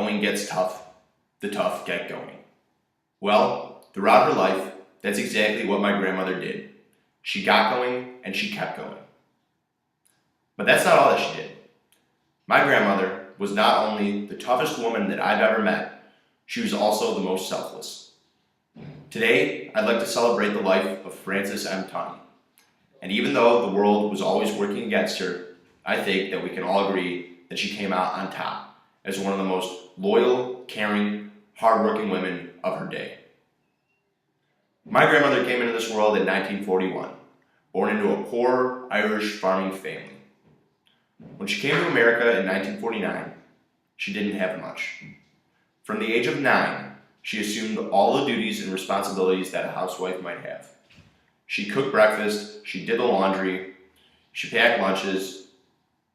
going gets tough, the tough get going. Well, throughout her life, that's exactly what my grandmother did. She got going and she kept going. But that's not all that she did. My grandmother was not only the toughest woman that I've ever met, she was also the most selfless. Today, I'd like to celebrate the life of Frances M. Tunney. And even though the world was always working against her, I think that we can all agree that she came out on top as one of the most loyal, caring, hardworking women of her day. My grandmother came into this world in 1941, born into a poor Irish farming family. When she came to America in 1949, she didn't have much. From the age of 9, she assumed all the duties and responsibilities that a housewife might have. She cooked breakfast, she did the laundry, she packed lunches.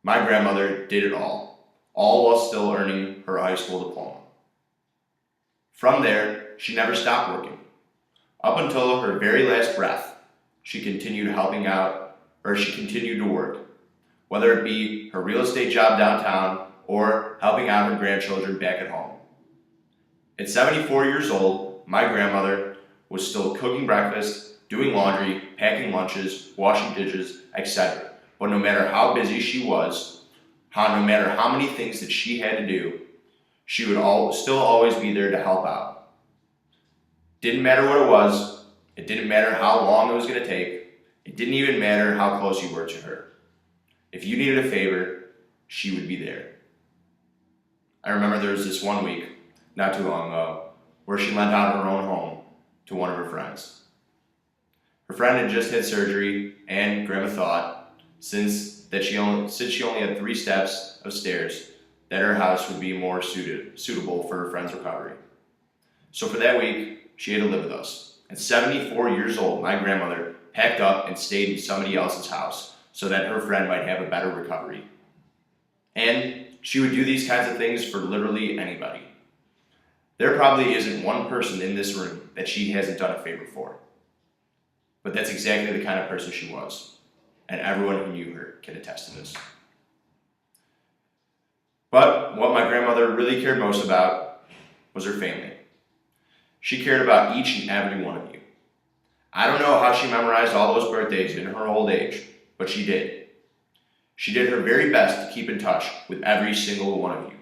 My grandmother did it all while still earning her high school diploma. From there, she never stopped working. Up until her very last breath, she continued to work, whether it be her real estate job downtown or helping out her grandchildren back at home. At 74 years old, my grandmother was still cooking breakfast, doing laundry, packing lunches, washing dishes, etc. But no matter how busy she was, no matter how many things that she had to do, she would still always be there to help out. Didn't matter what it was, it didn't matter how long it was going to take, it didn't even matter how close you were to her. If you needed a favor, she would be there. I remember there was this one week, not too long ago, where she lent out her own home to one of her friends. Her friend had just had surgery, and Grandma thought, since she only had 3 steps of stairs, that her house would be more suitable for her friend's recovery. So for that week, she had to live with us. At 74 years old, my grandmother packed up and stayed in somebody else's house so that her friend might have a better recovery. And she would do these kinds of things for literally anybody. There probably isn't one person in this room that she hasn't done a favor for. But that's exactly the kind of person she was. And everyone who knew her can attest to this. But what my grandmother really cared most about was her family. She cared about each and every one of you. I don't know how she memorized all those birthdays in her old age, but she did. She did her very best to keep in touch with every single one of you.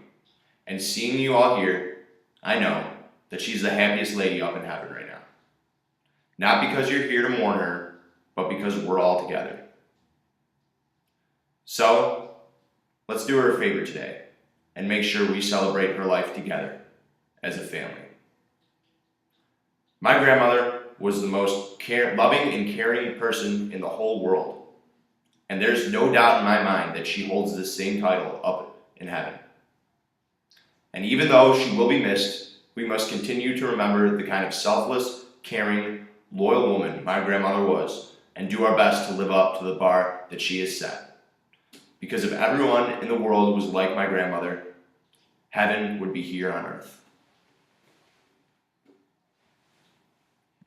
And seeing you all here, I know that she's the happiest lady up in heaven right now. Not because you're here to mourn her, but because we're all together. So, let's do her a favor today and make sure we celebrate her life together as a family. My grandmother was the most loving and caring person in the whole world. And there's no doubt in my mind that she holds this same title up in heaven. And even though she will be missed, we must continue to remember the kind of selfless, caring, loyal woman my grandmother was, and do our best to live up to the bar that she has set. Because if everyone in the world was like my grandmother, heaven would be here on earth.